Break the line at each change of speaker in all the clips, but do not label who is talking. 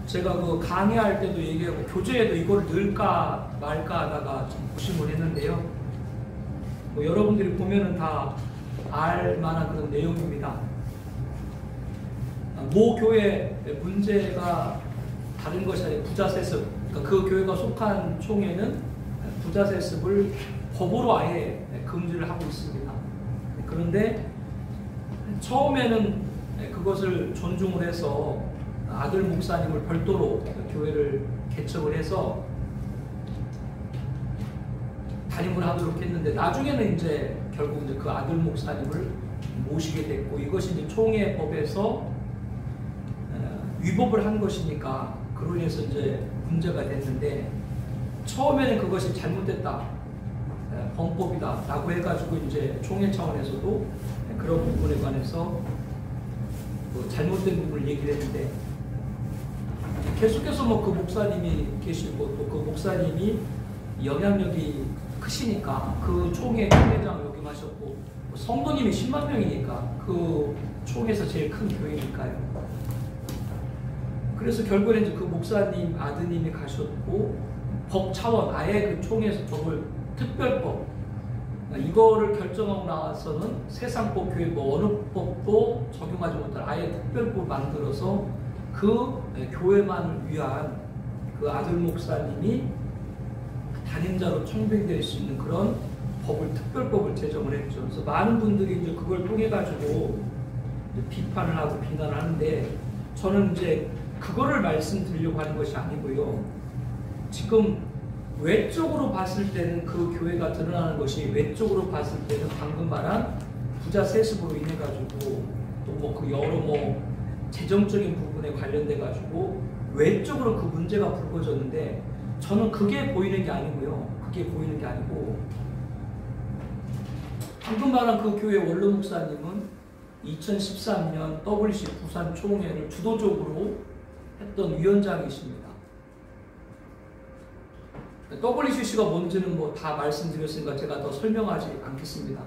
제가 그 강의할 때도 얘기하고 교재에도 이걸 넣을까 말까 하다가 좀 고심을 했는데요. 뭐 여러분들이 보면은 다 알만한 그런 내용입니다. 모 교회 문제가 다른 것이 아니라 부자세습, 그러니까 그 교회가 속한 총회는 부자세습을 법으로 아예 금지를 하고 있습니다. 그런데 처음에는 그것을 존중을 해서 아들 목사님을 별도로 교회를 개척을 해서 담임을 하도록 했는데, 나중에는 이제 결국 이제 그 아들 목사님을 모시게 됐고, 이것이 이제 총회법에서 위법을 한 것이니까 그로 인해서 이제 문제가 됐는데, 처음에는 그것이 잘못됐다, 범법이다 라고 해가지고 이제 총회 차원에서도 그런 부분에 관해서 잘못된 부분을 얘기를 했는데, 계속해서 뭐 그 목사님이 계시고 또 그 목사님이 영향력이 크시니까 그 총회 총회장 역임하셨고, 성도님이 10만 명이니까 그 총회에서 제일 큰 교회니까요. 그래서 결국에는 이제 그 목사님 아드님이 가셨고, 법 차원 아예 그 총회에서 법을 특별법 이거를 결정하고 나와서는 세상법 교회 뭐 어느 법도 적용하지 못할 아예 특별법을 만들어서 그 교회만을 위한 그 아들 목사님이 단임자로 청빙될 수 있는 그런 법을, 특별법을 제정을 했죠. 그래서 많은 분들이 이제 그걸 통해 가지고 비판을 하고 비난을 하는데, 저는 이제 그거를 말씀드리려고 하는 것이 아니고요. 지금 외적으로 봤을 때는 그 교회가 드러나는 것이, 외적으로 봤을 때는 방금 말한 부자 세습으로 인해 가지고 또 뭐 그 여러 뭐 재정적인 부분에 관련돼 가지고 외적으로 그 문제가 불거졌는데, 저는 그게 보이는 게 아니고요. 그게 보이는 게 아니고, 방금 말한 그 교회 원로 목사님은 2013년 WC 부산 총회를 주도적으로 했던 위원장이십니다. WCC가 뭔지는 뭐 다 말씀드렸으니까 제가 더 설명하지 않겠습니다.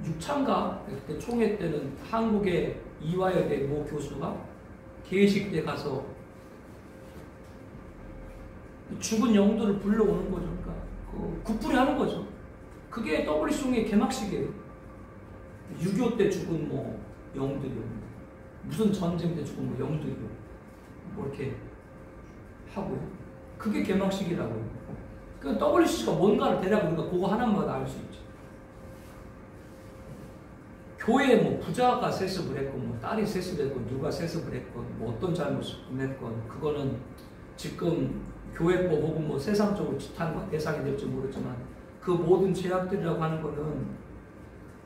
6차인가 그때 총회 때는 한국의 이화여대 모 교수가 개회식 때 가서 죽은 영들을 불러오는 거죠. 그러니까 굿불이 하는 거죠. 그게 WC 총회 개막식이에요. 6.25 때 죽은 뭐 영들이요, 무슨 전쟁 때 죽은 뭐 영들이요, 뭐 이렇게 하고요. 그게 개막식이라고요. 그러니까 WCC가 뭔가를 대략 우리가 그거 하나만 알 수 있죠. 교회에 뭐 부자가 세습을 했건, 뭐 딸이 세습을 했건, 누가 세습을 했건, 뭐 어떤 잘못을 했건, 그거는 지금 교회법 혹은 뭐 세상적으로 지탄과 대상이 될지 모르지만, 그 모든 죄악들이라고 하는 거는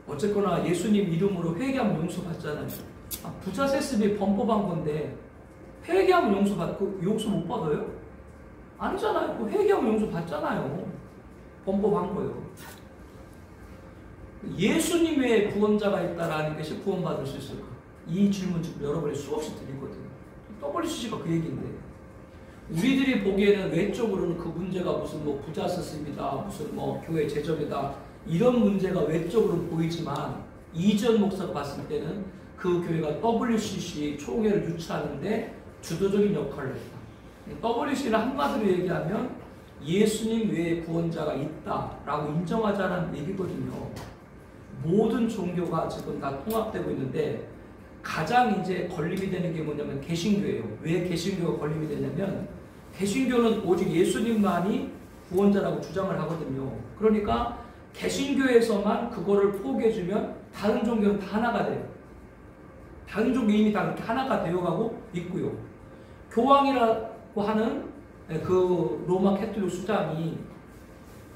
어쨌거나 예수님 이름으로 회개하면 용서받잖아요. 부자 세습이 범법한 건데 회개하면 용서받고, 용서 못 받아요? 아니잖아요. 회개하면 용서받잖아요. 범법한 거예요. 예수님 외에 구원자가 있다라는 것이 구원받을 수 있을까? 이 질문 지금 여러분이 수없이 드리거든요. WCC가 그 얘기인데, 우리들이 보기에는 외적으로는 그 문제가 무슨 뭐 부자 세습이다, 무슨 뭐 교회 재정이다, 이런 문제가 외적으로 보이지만, 이전 목사가 봤을 때는 그 교회가 WCC 총회를 유치하는데 주도적인 역할을 했다. WCC는 한마디로 얘기하면 예수님 외에 구원자가 있다라고 인정하자는 얘기거든요. 모든 종교가 지금 다 통합되고 있는데, 가장 이제 걸림이 되는 게 뭐냐면 개신교예요. 왜 개신교가 걸림이 되냐면, 개신교는 오직 예수님만이 구원자라고 주장을 하거든요. 그러니까 개신교에서만 그거를 포기해주면 다른 종교는 다 하나가 돼요. 다른 종교 이미 다 그렇게 하나가 되어가고 있고요. 교황이라고 하는 그 로마 캐톨릭 수장이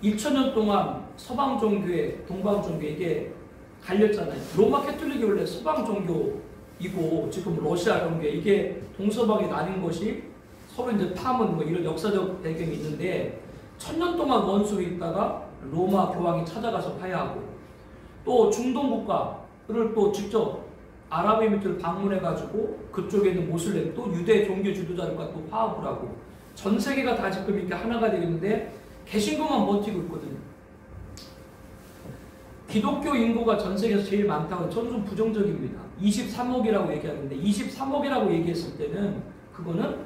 2000년 동안 서방 종교에 동방 종교에 이게 갈렸잖아요. 로마 캐톨릭이 원래 서방 종교이고, 지금 러시아 종교, 이게 동서방이 나뉜 것이 서로 이제 탐은 뭐 이런 역사적 배경이 있는데, 1000년 동안 원수로 있다가 로마 교황이 찾아가서 화해하고, 또 중동 국가를 또 직접 아랍에미리트를 방문해가지고 그쪽에 있는 모슬렘, 또 유대 종교 지도자들과 또 화합을 하고, 전 세계가 다 지금 이렇게 하나가 되어 있는데 개신교만 버티고 있거든요. 기독교 인구가 전 세계에서 제일 많다고 저는 좀 부정적입니다. 23억이라고 얘기하는데 23억이라고 얘기했을 때는 그거는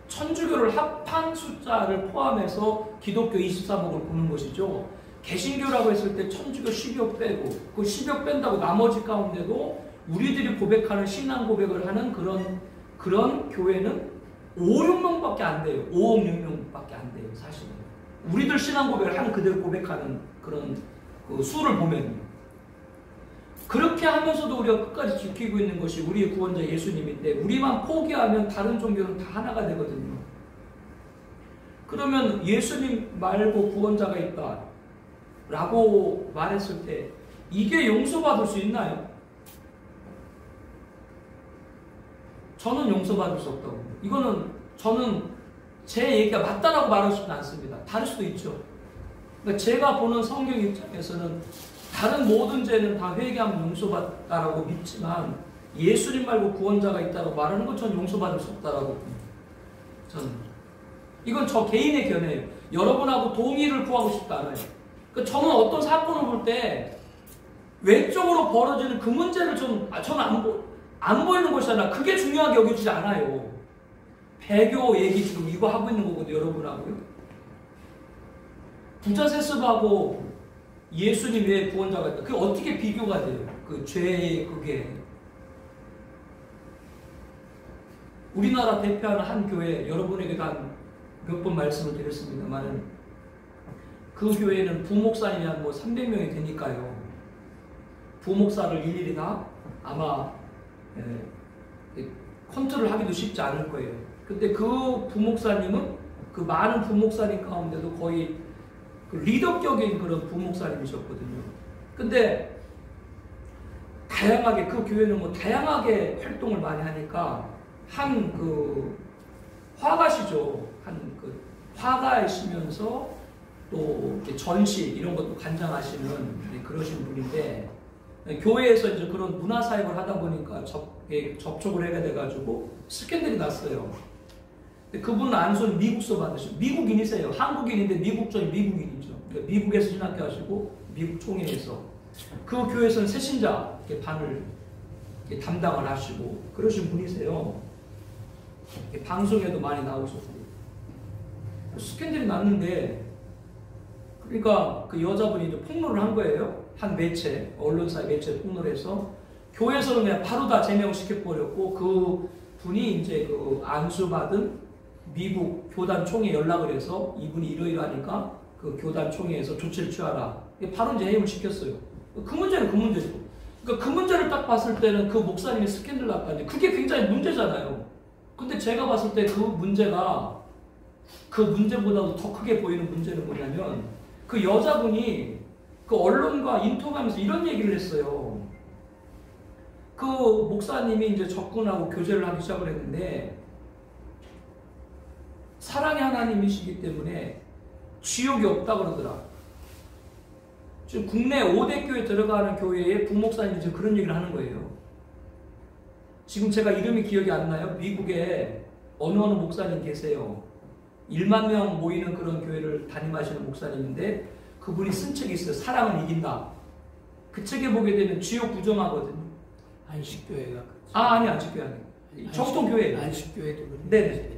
천주교를 합한 숫자를 포함해서 기독교 23억을 보는 것이죠. 개신교라고 했을 때 천주교 10억 빼고 그 10억 뺀다고 나머지 가운데도 우리들이 고백하는 신앙 고백을 하는 그런 교회는 5, 6명밖에 안 돼요. 5억, 6명밖에 안 돼요. 사실은. 우리들 신앙 고백을 한 그대로 고백하는 그런 그 수를 보면 그렇게 하면서도 우리가 끝까지 지키고 있는 것이 우리의 구원자 예수님인데 우리만 포기하면 다른 종교는 다 하나가 되거든요. 그러면 예수님 말고 구원자가 있다 라고 말했을 때 이게 용서받을 수 있나요? 저는 용서받을 수 없다고 봅니다. 이거는 저는 제 얘기가 맞다라고 말하고 싶지 않습니다. 다를 수도 있죠. 그러니까 제가 보는 성경 입장에서는 다른 모든 죄는 다 회개하면 용서받다라고 믿지만 예수님 말고 구원자가 있다고 말하는 건 저는 용서받을 수 없다라고 봅니다. 저는 이건 저 개인의 견해예요. 여러분하고 동의를 구하고 싶지 않아요. 그러니까 저는 어떤 사건을 볼 때 외적으로 벌어지는 그 문제를 저는 안 보이는 것이잖아. 그게 중요하게 여기지 않아요. 배교 얘기 지금 이거 하고 있는 거거든요. 여러분하고요. 부자 세습하고 예수님 외에 구원자가 있다. 그게 어떻게 비교가 돼요? 그 죄의 그게. 우리나라 대표하는 한 교회, 여러분에게도 한 몇 번 말씀을 드렸습니다만 그 교회는 부목사님이 한 뭐 300명이 되니까요. 부목사를 일일이 다 아마 컨트롤 하기도 쉽지 않을 거예요. 근데 그 부목사님은 그 많은 부목사님 가운데도 거의 그 리더격인 그런 부목사님이셨거든요. 근데 다양하게 그 교회는 뭐 다양하게 활동을 많이 하니까 한 그 화가시죠. 한 그 화가이시면서 또 전시 이런 것도 관장하시는 그러신 분인데 교회에서 이제 그런 문화 사역을 하다 보니까 접촉을 하게 돼가지고 스캔들이 났어요. 그분은 안수는 미국서 받으시고 미국인이세요. 한국인인데 미국적인 미국인이죠. 그러니까 미국에서 신학교 하시고 미국 총회에서 그 교회에서는 새신자 반을 담당을 하시고 그러신 분이세요. 방송에도 많이 나오셨고 스캔들이 났는데 그러니까 그 여자분이 이제 폭로를 한 거예요. 한 매체, 언론사의 매체 폭로를 해서 교회에서는 그냥 바로 다 제명시켜버렸고 그 분이 이제 그 안수받은 미국 교단 총회에 연락을 해서 이분이 이러이러하니까 그 교단 총회에서 조치를 취하라. 바로 이제 해임을 시켰어요. 그 문제는 그 문제죠. 그러니까 그 문제를 딱 봤을 때는 그 목사님이 스캔들 났다니 그게 굉장히 문제잖아요. 근데 제가 봤을 때 그 문제가 그 문제보다도 더 크게 보이는 문제는 뭐냐면 그 여자분이 그 언론과 인터뷰하면서 이런 얘기를 했어요. 그 목사님이 이제 접근하고 교제를 하기 시작을 했는데 사랑의 하나님이시기 때문에 지옥이 없다 그러더라. 지금 국내 5대 교회 들어가는 교회의 부목사님이 지금 그런 얘기를 하는 거예요. 지금 제가 이름이 기억이 안 나요. 미국에 어느 목사님 계세요. 1만 명 모이는 그런 교회를 담임하시는 목사님인데 그분이 쓴 책이 있어요. 사랑은 이긴다. 그 책에 보게 되면 지옥 부정하거든요.
안식교회가
아니 안식교회 아니에요. 정통교회.
안식교회도
네네.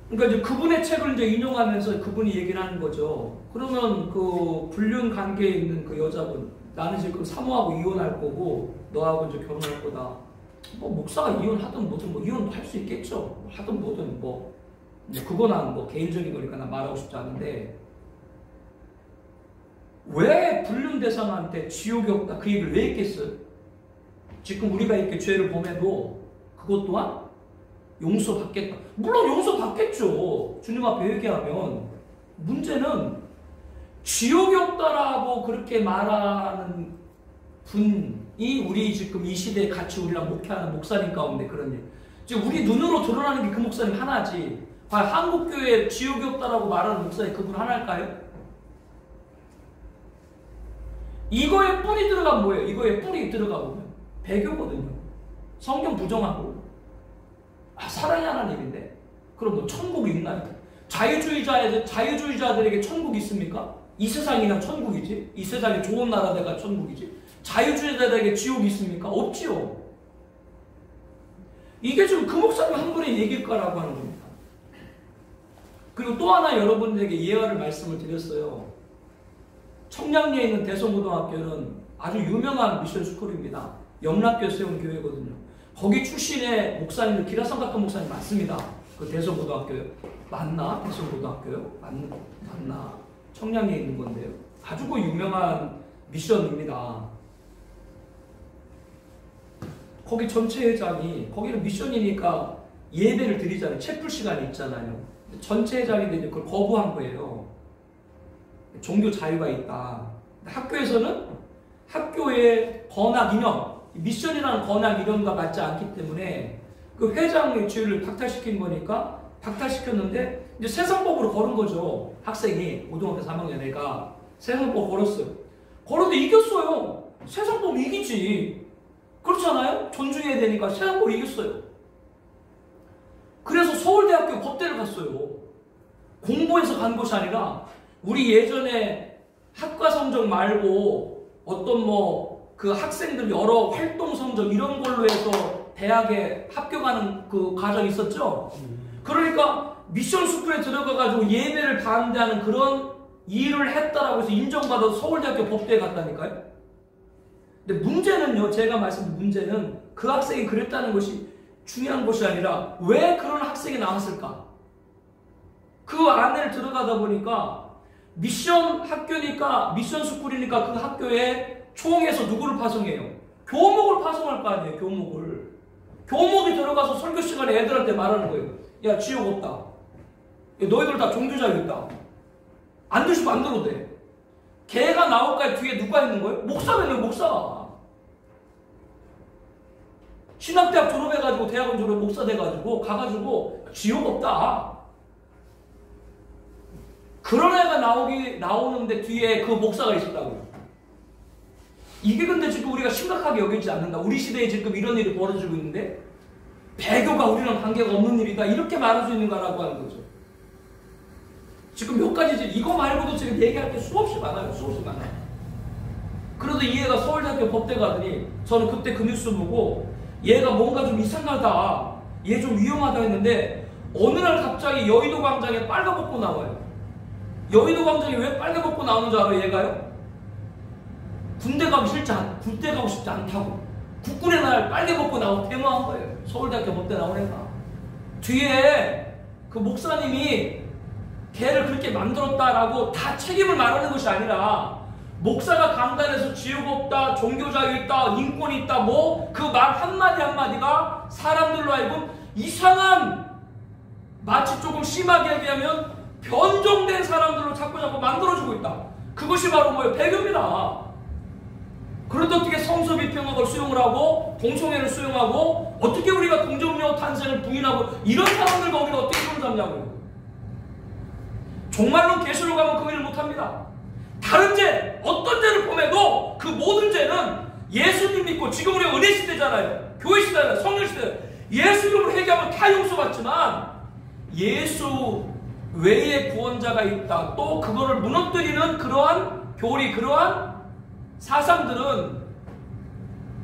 그러니까 이제 그분의 책을 이제 인용하면서 그분이 얘기를 하는 거죠. 그러면 그 불륜 관계에 있는 그 여자분, 나는 지금 사모하고 이혼할 거고 너하고 이제 결혼할 거다. 뭐 목사가 이혼하든 뭐든 뭐 이혼도 할 수 있겠죠. 하든 뭐든 뭐 그거는 뭐 개인적인 거니까 나 말하고 싶지 않은데 왜 불륜 대상한테 지옥이 없다 그 얘기를 왜 했겠어요? 지금 우리가 이렇게 죄를 범해도 그것 또한 용서받겠다. 물론 용서받겠죠. 주님 앞에 회개하면. 문제는 지옥이 없다라고 그렇게 말하는 분이 우리 지금 이 시대에 같이 우리랑 목회하는 목사님 가운데 그런 일. 지금 우리 눈으로 드러나는 게 그 목사님 하나지. 과연 한국교회에 지옥이 없다라고 말하는 목사님 그분 하나일까요? 이거에 뿌리 들어가면 뭐예요? 이거에 뿌리 들어가면 배교거든요. 성경 부정하고. 사랑이 하나님인데 그럼 뭐 천국이 있나요? 자유주의자들에게 천국이 있습니까? 이 세상이랑 천국이지? 이 세상이 좋은 나라가 천국이지? 자유주의자들에게 지옥이 있습니까? 없지요. 이게 지금 그 목사님 한 분의 얘기일까라고 하는 겁니다. 그리고 또 하나 여러분들에게 예화를 말씀을 드렸어요. 청량리에 있는 대성고등학교는 아주 유명한 미션 스쿨입니다. 영락교 세운 교회거든요. 거기 출신의 목사님들, 기라성 같은 목사님 많습니다. 그 대성고등학교요. 맞나? 대성고등학교요? 맞나? 청량리에 있는 건데요. 아주 그 유명한 미션입니다. 거기 전체 회장이, 거기는 미션이니까 예배를 드리잖아요. 채플 시간이 있잖아요. 전체 회장인데 이제 그걸 거부한 거예요. 종교 자유가 있다. 학교에서는 학교의 건학 이념, 미션이라는 건학 이념과 맞지 않기 때문에 그 회장의 지위를 박탈시킨 거니까 박탈시켰는데 이제 세상법으로 걸은 거죠. 학생이 고등학교 3학년 애가 세상법 걸었어요. 걸었는데 이겼어요. 세상법 이기지. 그렇잖아요? 존중해야 되니까 세상법 이겼어요. 그래서 서울대학교 법대를 갔어요. 공부해서 간 것이 아니라 우리 예전에 학과 성적 말고 어떤 그 학생들 여러 활동 성적 이런 걸로 해서 대학에 합격하는 그 과정이 있었죠. 그러니까 미션 스쿨에 들어가가지고 예배를 반대하는 그런 일을 했다라고 해서 인정받아서 서울대학교 법대에 갔다니까요. 근데 문제는요, 제가 말씀드린 문제는 그 학생이 그랬다는 것이 중요한 것이 아니라 왜 그런 학생이 나왔을까? 그 안에 들어가다 보니까 미션 학교니까, 미션 스쿨이니까 그 학교에 총에서 누구를 파송해요? 교목을 파송할 거 아니에요, 교목을. 교목이 들어가서 설교 시간에 애들한테 말하는 거예요. 야, 지옥 없다. 야, 너희들 다 종교자유 있다. 안 드시면 안 들어도 돼. 걔가 나올까 뒤에 누가 있는 거예요? 목사가 있는 거예요, 목사. 신학대학 졸업해가지고 대학원 졸업 목사 돼가지고 가가지고 지옥 없다. 그런 애가 나오는데 뒤에 그 목사가 있었다고요. 이게 근데 지금 우리가 심각하게 여기지 않는다. 우리 시대에 지금 이런 일이 벌어지고 있는데 배교가 우리랑 관계가 없는 일이다. 이렇게 말할 수 있는가라고 하는 거죠. 지금 몇 가지지. 이거 말고도 지금 얘기할 게 수없이 많아요. 수없이 많아요. 그래도 이 애가 서울대학교 법대 가더니 저는 그때 그 뉴스 보고 얘가 뭔가 좀 이상하다. 얘 좀 위험하다 했는데 어느 날 갑자기 여의도 광장에 빨가벗고 나와요. 여의도 광장에 왜 빨가벗고 나오는 줄 알아요? 얘가요? 군대 가고 싶지 않다고. 국군의 날 빨개벗고 나오고 데모한 거예요. 서울대학교 법대 나온 애가. 뒤에 그 목사님이 걔를 그렇게 만들었다라고 다 책임을 말하는 것이 아니라 목사가 강단에서 지옥 없다, 종교자유 있다, 인권이 있다, 그 말 한마디 한마디가 사람들로 하여금 이상한, 마치 조금 심하게 얘기하면 변종된 사람들로 자꾸 만들어주고 있다. 그것이 바로 뭐예요? 배교입니다. 그런데 어떻게 성서 비평학을 수용을 하고 공청회를 수용하고 어떻게 우리가 동정녀 탄생을 부인하고 이런 사람들과 우리가 어떻게 손을 잡냐고요. 정말로 계시로 가면 그 일을 못합니다. 다른 죄, 어떤 죄를 범해도 그 모든 죄는 예수님 믿고, 지금 우리가 은혜 시대잖아요. 교회 시대잖아요. 성령 시대. 예수 이름으로 회개하면 다 용서받지만 예수 외에 구원자가 있다. 또 그거를 무너뜨리는 그러한 교리, 그러한 사상들은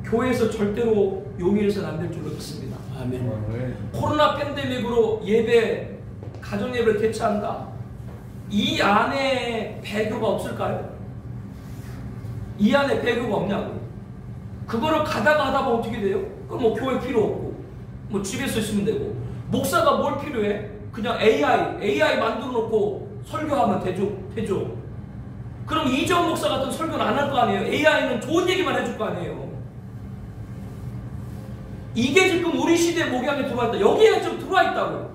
교회에서 절대로 용인해서는 안 될 줄로 믿습니다. 아멘. 코로나 팬데믹으로 가정 예배를 대체한다. 이 안에 배교가 없을까요? 이 안에 배교가 없냐고. 그거를 가다가 하다 보면 어떻게 돼요? 그럼 교회 필요 없고 집에서 있으면 되고. 목사가 뭘 필요해? 그냥 AI 만들어 놓고 설교하면 되죠. 그럼 이재원 목사 같은 설교는 안 할 거 아니에요. AI는 좋은 얘기만 해줄 거 아니에요. 이게 지금 우리 시대의 목양에 들어와 있다. 여기에 좀 들어와 있다고요.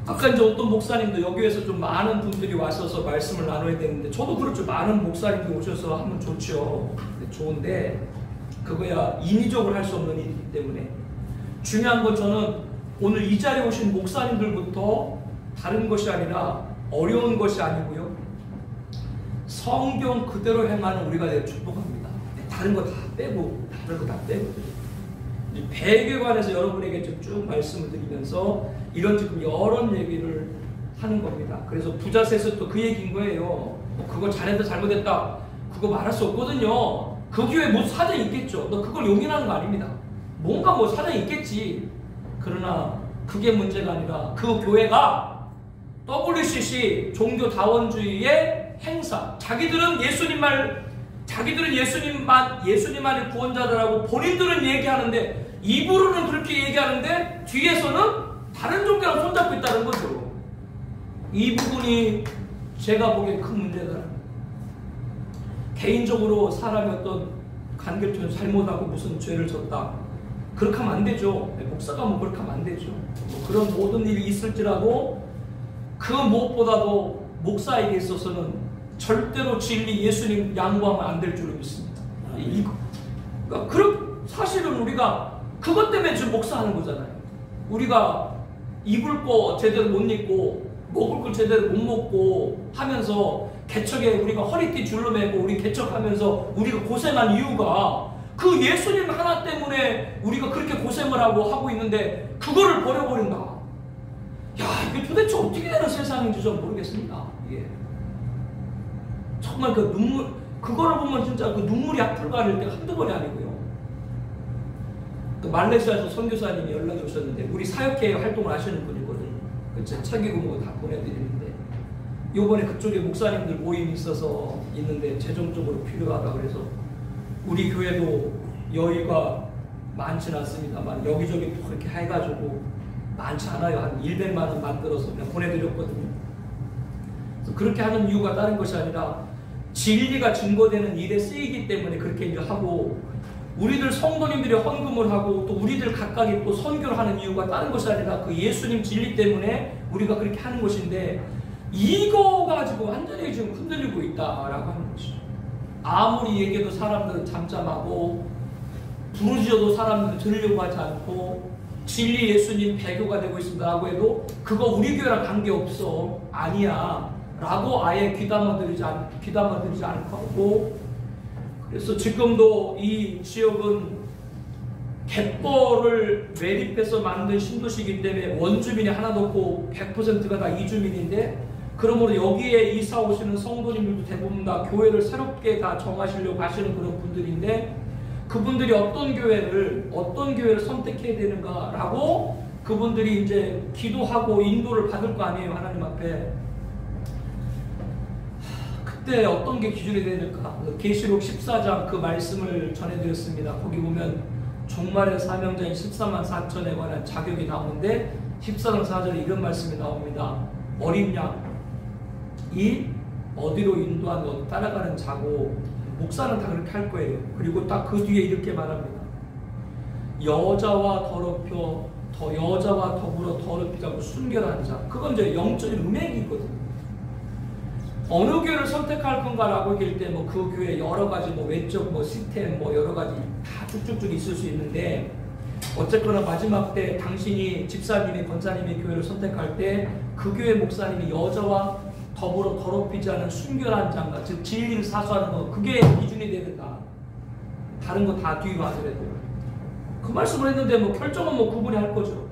아까 이제 어떤 목사님도 여기에서 좀 많은 분들이 와셔서 말씀을 나눠야 되는데, 저도 그렇죠. 많은 목사님들이 오셔서 하면 좋죠. 좋은데 그거야 인위적으로 할 수 없는 일이기 때문에 중요한 건, 저는 오늘 이 자리에 오신 목사님들부터 다른 것이 아니라, 어려운 것이 아니고요, 성경 그대로 행하는 우리가 되어 축복합니다. 다른 거 다 빼고, 배교에 관해서 여러분에게 쭉 말씀을 드리면서 이런 지금 여러 얘기를 하는 겁니다. 그래서 부자셋도 그 얘기인 거예요. 뭐 그거 잘했다 잘못했다 그거 말할 수 없거든요. 그 교회 뭐 사정이 있겠죠. 너 그걸 용인하는 거 아닙니다. 뭔가 뭐 사정이 있겠지. 그러나 그게 문제가 아니라 그 교회가 WCC 종교다원주의의 행사, 자기들은 예수님만이 구원자들하고 본인들은 얘기하는데 입으로는 그렇게 얘기하는데 뒤에서는 다른 종교랑 손잡고 있다는 거죠. 이 부분이 제가 보기엔 큰 문제다. 개인적으로 사람이 어떤 관계를 좀 잘못하고 무슨 죄를 졌다, 그렇게 하면 안 되죠. 목사가 뭐 그렇게 하면 안 되죠. 뭐 그런 모든 일이 있을지라도 그 무엇보다도 목사에게 있어서는 절대로 진리 예수님 양보하면 안 될 줄로 믿습니다. 그러니까 사실은 우리가 그것 때문에 지금 목사하는 거잖아요. 우리가 입을 거 제대로 못 입고 먹을 걸 제대로 못 먹고 하면서 개척에 우리가 허리띠 줄로 매고 우리 개척하면서 우리가 고생한 이유가 그 예수님 하나 때문에 우리가 그렇게 고생을 하고 있는데 그거를 버려버린다. 야, 이게 도대체 어떻게 되는 세상인지 좀 모르겠습니다. 이게 정말 그 눈물, 그거를 보면 진짜 그 눈물이 앞을 가릴 때가 한두 번이 아니고요. 그 말레이시아에서 선교사님이 연락이 오셨는데 우리 사역회 활동을 하시는 분이거든요. 제 책이고 뭐 다 보내드리는데 요번에 그쪽에 목사님들 모임이 있어서 있는데 재정적으로 필요하다 그래서 우리 교회도 여유가 많지는 않습니다만 여기저기 그렇게 해가지고 많지 않아요. 한 100만 원 만들어서 그냥 보내드렸거든요. 그래서 그렇게 하는 이유가 다른 것이 아니라 진리가 증거되는 일에 쓰이기 때문에 그렇게 이제 하고, 우리들 성도님들이 헌금을 하고 또 우리들 각각이 또 선교를 하는 이유가 다른 것이 아니라 그 예수님 진리 때문에 우리가 그렇게 하는 것인데, 이거 가지고 완전히 지금 흔들리고 있다라고 하는 것이죠. 아무리 얘기해도 사람들은 잠잠하고 부르짖어도 사람들은 들으려고 하지 않고 진리 예수님 배교가 되고 있습니다라고 해도 그거 우리 교회랑 관계없어, 아니야 라고 아예 귀담아들이지 않고 하고, 그래서 지금도 이 지역은 갯벌을 매립해서 만든 신도시이기 때문에 원주민이 하나도 없고 100%가 다 이주민인데, 그러므로 여기에 이사 오시는 성도님들도 대부분 다 교회를 새롭게 다 정하시려고 하시는 그런 분들인데, 그분들이 어떤 교회를 선택해야 되는가라고 그분들이 이제 기도하고 인도를 받을 거 아니에요, 하나님 앞에. 그때 어떤 게 기준이 되니까 계시록 14장 그 말씀을 전해드렸습니다. 거기 보면 종말의 사명자인 14만 4천에 관한 자격이 나오는데 14장 4절에 이런 말씀이 나옵니다. 어린 양이 어디로 인도하는 따라가는 자고, 목사는 다 그렇게 할 거예요. 그리고 딱 그 뒤에 이렇게 말합니다. 여자와 더불어 더럽히자고 순결한 자. 그건 이제 영적인 음행이 있거든요. 어느 교회를 선택할 건가라고 얘기할 때 뭐 그 교회 여러 가지 뭐 외적 뭐 시스템 뭐 여러 가지 다 쭉쭉쭉 있을 수 있는데, 어쨌거나 마지막 때 당신이 집사님이 권사님의 교회를 선택할 때 그 교회 목사님이 여자와 더불어 더럽히지 않은 순결한 자인가, 즉 진리를 사수하는 거, 그게 기준이 되는가. 다른 거 다 뒤로 하더라도 그 말씀을 했는데 뭐 결정은 뭐 그분이 할 거죠.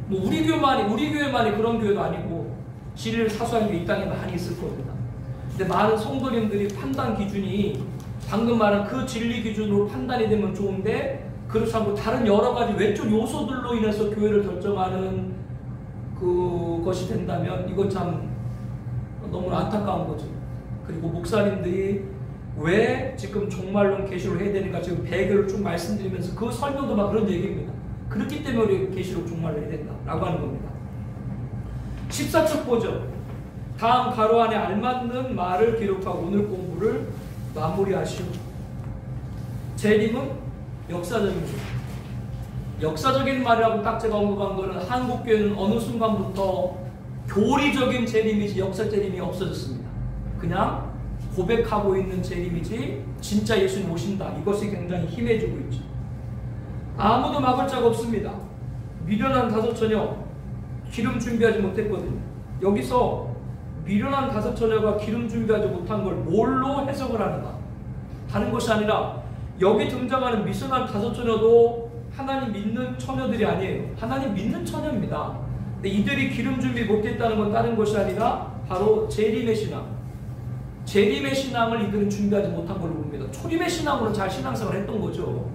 뭐 우리 교회만이 그런 교회도 아니고 진리를 사수하는 게 이 땅에 많이 있을 겁니다. 근데 많은 성도님들이 판단 기준이 방금 말한 그 진리 기준으로 판단이 되면 좋은데, 그렇지 않고 다른 여러 가지 외적 요소들로 인해서 교회를 결정하는 그것이 된다면 이건 참 너무 안타까운 거죠. 그리고 목사님들이 왜 지금 종말론 계시록 해야 되는가 지금 배경을 쭉 말씀드리면서 그 설명도 막 그런 얘기입니다. 그렇기 때문에 우리 계시록 종말론 해야 된다라고 하는 겁니다. 14쪽 보죠. 다음 가로 안에 알맞는 말을 기록하고 오늘 공부를 마무리하시오. 재림은 역사적입니다. 역사적인 말이라고 딱 제가 언급한 거는 한국교회는 어느 순간부터 교리적인 재림이지 역사 재림이 없어졌습니다. 그냥 고백하고 있는 재림이지 진짜 예수님 오신다, 이것이 굉장히 힘해지고 있죠. 아무도 막을 자가 없습니다. 미련한 다섯 처녀 기름 준비하지 못했거든요. 여기서 미련한 다섯 처녀가 기름 준비하지 못한 걸 뭘로 해석을 하는가? 다른 것이 아니라 여기 등장하는 미련한 다섯 처녀도 하나님 믿는 처녀들이 아니에요. 하나님 믿는 처녀입니다. 근데 이들이 기름 준비 못했다는 건 다른 것이 아니라 바로 재림의 신앙. 재림의 신앙을 이들은 준비하지 못한 걸로 봅니다. 초림의 신앙으로 잘 신앙생활을 했던 거죠.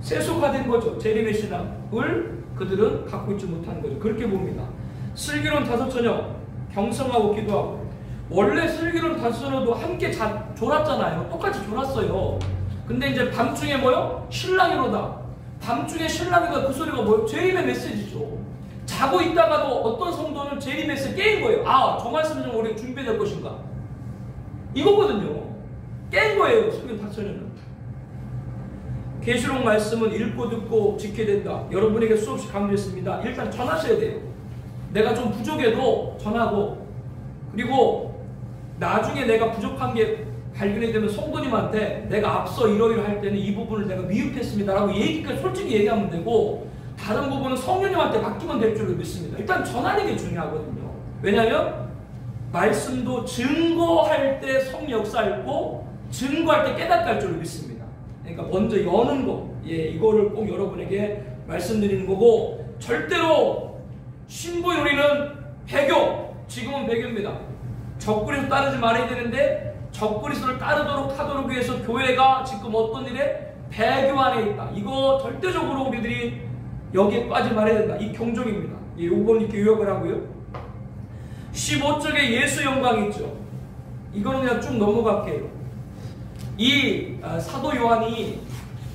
세속화된 거죠. 재림의 신앙을 그들은 갖고 있지 못하는 거죠. 그렇게 봅니다. 슬기로운 다섯 처녀 경성하고 기도하고. 원래 슬기로운 다섯 처녀도 함께 졸았잖아요. 똑같이 졸았어요. 근데 이제 밤중에 뭐요? 신랑이로다. 밤중에 신랑이로다. 그 소리가 뭐요? 재림의 메시지죠. 자고 있다가도 어떤 성도는 재림 메시지 깨인 거예요. 아, 저 말씀을 좀 우리가 준비될 것인가? 이거거든요. 깬 거예요. 슬기로운 다섯 처녀는. 계시록 말씀은 읽고 듣고 지켜야 된다. 여러분에게 수없이 강조했습니다. 일단 전하셔야 돼요. 내가 좀 부족해도 전하고, 그리고 나중에 내가 부족한 게 발견이 되면 성도님한테 내가 앞서 이러이러할 때는 이 부분을 내가 미흡했습니다 라고 솔직히 얘기하면 되고, 다른 부분은 성령님한테 맡기면 될 줄을 믿습니다. 일단 전하는 게 중요하거든요. 왜냐하면 말씀도 증거할 때 성역사했고 증거할 때 깨닫게 할 줄을 믿습니다. 그러니까 먼저 여는 거, 이거를 꼭 여러분에게 말씀드리는 거고, 절대로 신부의 우리는 배교, 지금은 배교입니다. 적그리스도 따르지 말아야 되는데 적그리스도를 따르도록 하도록 위해서 교회가 지금 어떤 일에 배교 안에 있다. 이거 절대적으로 우리들이 여기에 빠지지 말아야 된다. 이 경종입니다. 요건 이렇게 요약을 하고요. 15쪽에 예수 영광이 있죠. 이거는 그냥 쭉 넘어갈게요. 이 사도 요한이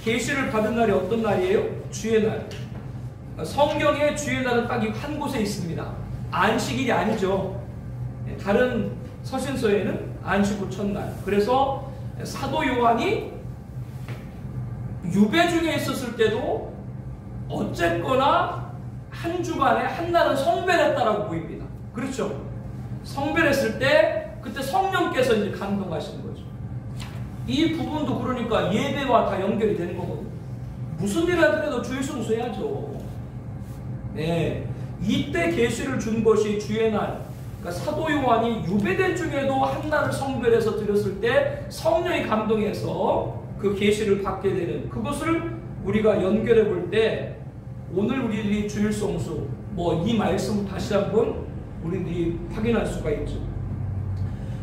계시를 받은 날이 어떤 날이에요? 주의 날. 성경에 주의 날은 딱 한 곳에 있습니다. 안식일이 아니죠. 다른 서신서에는 안식 후 첫날. 그래서 사도 요한이 유배 중에 있었을 때도 어쨌거나 한 주간에 한 날은 성별했다라고 보입니다. 그렇죠? 성별했을 때 그때 성령께서 이제 감동하시는 거죠. 이 부분도 그러니까 예배와 다 연결이 되는 거거든요. 무슨 일을 하더라도 주일 성수해야죠. 네, 이때 계시를 준 것이 주의 날. 그러니까 사도 요한이 유배된 중에도 한 날을 성별해서 드렸을 때 성령이 감동해서 그 계시를 받게 되는, 그것을 우리가 연결해 볼 때 오늘 우리들이 주일 성수, 이 말씀을 다시 한번 우리들이 확인할 수가 있죠.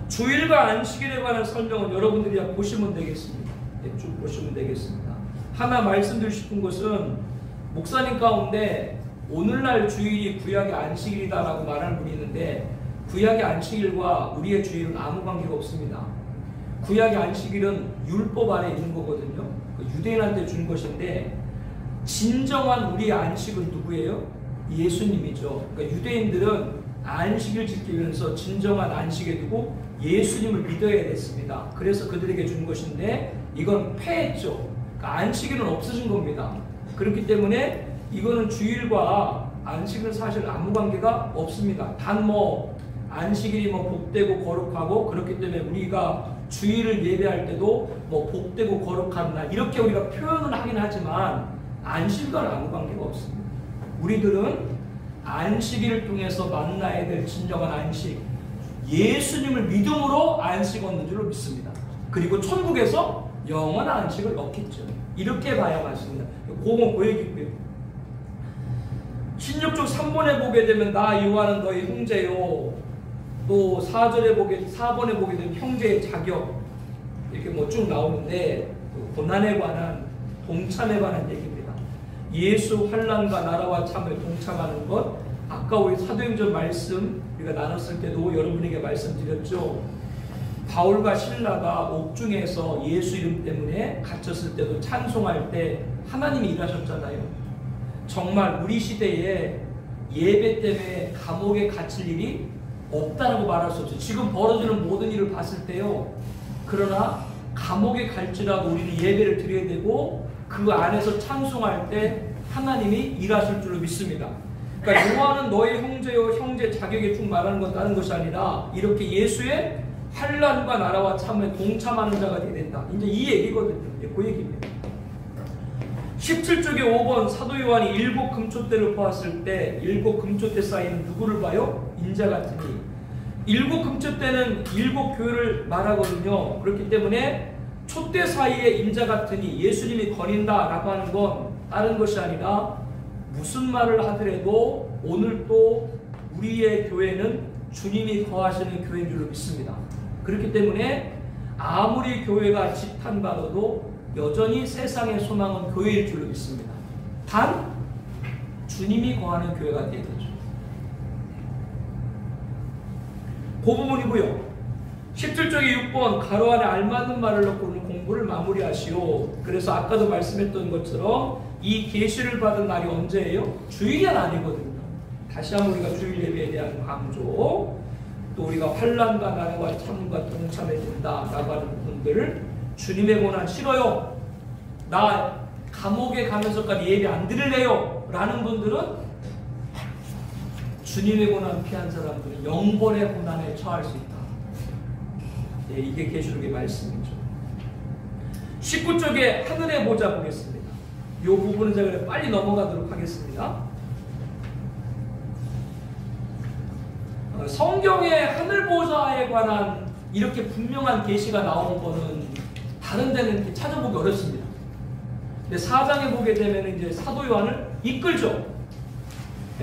주일과 안식일에 관한 설명은 여러분들이 보시면 되겠습니다. 쭉 보시면 되겠습니다. 하나 말씀드리고 싶은 것은, 목사님 가운데 오늘날 주일이 구약의 안식일이다라고 말하는 분이 있는데, 구약의 안식일과 우리의 주일은 아무 관계가 없습니다. 구약의 안식일은 율법 안에 있는 거거든요. 유대인한테 준 것인데, 진정한 우리의 안식은 누구예요? 예수님이죠. 그러니까 유대인들은 안식일 지키기 위해서 진정한 안식에 두고 예수님을 믿어야 됐습니다. 그래서 그들에게 준 것인데 이건 폐했죠. 그러니까 안식일은 없어진 겁니다. 그렇기 때문에 이거는 주일과 안식일은 사실 아무 관계가 없습니다. 단 안식일이 복되고 거룩하고, 그렇기 때문에 우리가 주일을 예배할 때도 복되고 거룩한 날 이렇게 우리가 표현을 하긴 하지만 안식일과는 아무 관계가 없습니다. 우리들은 안식일을 통해서 만나야 될 진정한 안식, 예수님을 믿음으로 안식 얻는 줄로 믿습니다. 그리고 천국에서 영원한 안식을 얻겠죠. 이렇게 봐야 맞습니다. 그건 그 얘기고요. 16쪽 3번에 보게 되면 나 요한은 너희 형제요, 또 4번에 보게 되면 형제의 자격, 이렇게 쭉 나오는데 고난에 관한, 동참에 관한 얘기입니다. 예수 환난과 나라와 참에 동참하는 것, 아까 우리 사도행전 말씀 우리가 나눴을 때도 여러분에게 말씀드렸죠. 바울과 실라가 옥중에서 예수 이름 때문에 갇혔을 때도 찬송할 때 하나님이 일하셨잖아요. 정말 우리 시대에 예배 때문에 감옥에 갇힐 일이 없다라고 말할 수 없어요. 지금 벌어지는 모든 일을 봤을 때요. 그러나 감옥에 갈지라도 우리는 예배를 드려야 되고, 그 안에서 찬송할 때 하나님이 일하실 줄로 믿습니다. 그러니까 요한은 너의 형제요, 형제 자격에 쭉 말하는 건 다른 것이 아니라 이렇게 예수의 환난과 나라와 참에 동참하는 자가 되어야 된다. 이제 이 얘기거든요. 그 얘기입니다. 17쪽에 5번 사도 요한이 7 금초대를 보았을 때 7 금초대 사이는 누구를 봐요? 인자 같으니. 7 금초대는 7 교회를 말하거든요. 그렇기 때문에 촛대 사이에 인자 같으니 예수님이 거린다라고 하는 건 다른 것이 아니라 무슨 말을 하더라도 오늘 또 우리의 교회는 주님이 거하시는 교회인 줄로 믿습니다. 그렇기 때문에 아무리 교회가 지탄받아도 여전히 세상의 소망은 교회일 줄로 믿습니다. 단 주님이 거하는 교회가 되야 되죠. 그 부분이고요. 17쪽의 6번 가로 안에 알맞는 말을 넣고 공부를 마무리하시오. 그래서 아까도 말씀했던 것처럼 이 계시를 받은 날이 언제예요? 주일이 아니거든요. 다시 한번 우리가 주일 예배에 대한 강조, 또 우리가 환난과 난과 참과 동참해야 된다라고 하는 부분들을 주님의 고난 싫어요, 나 감옥에 가면서까지 예배 안 드릴래요 라는 분들은 주님의 고난 피한 사람들은 영번의 고난에 처할 수 있다. 예, 이게 계시록의 말씀이죠. 19쪽에 하늘의 보좌 보겠습니다. 이 부분은 제가 빨리 넘어가도록 하겠습니다. 성경에 하늘 보좌에 관한 이렇게 분명한 계시가 나오는 거는 다른 데는 찾아보기 어렵습니다. 근데 4장에 보게 되면 이제 사도 요한을 이끌죠.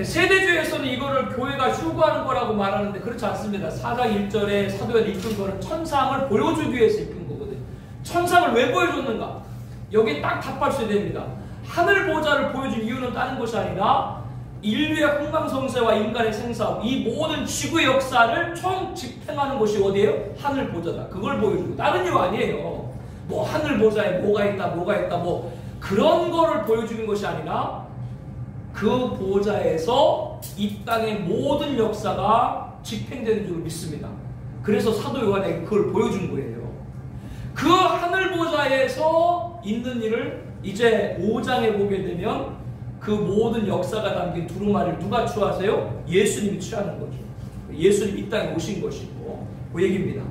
세대주에서는 이거를 교회가 휴거하는 거라고 말하는데 그렇지 않습니다. 4장 1절에 사도 요한이 이끈 거는 천상을 보여주기 위해서 이끈 거거든요. 천상을 왜 보여줬는가? 여기 딱 답할 수 됩니다. 하늘 보좌를 보여준 이유는 다른 것이 아니라 인류의 흥망성쇠와 인간의 생사업, 이 모든 지구의 역사를 총 집행하는 곳이 어디예요? 하늘 보좌다. 그걸 보여주고 다른 이유 아니에요. 뭐 하늘 보좌에 뭐가 있다 뭐 그런 거를 보여주는 것이 아니라 그 보좌에서 이 땅의 모든 역사가 집행되는 줄 믿습니다. 그래서 사도 요한에게 그걸 보여준 거예요. 그 하늘 보좌에서 있는 일을 이제 5장에 보게 되면 그 모든 역사가 담긴 두루마리를 누가 취하세요? 예수님이 취하는 거죠. 예수님 이 땅에 오신 것이고 그 얘기입니다.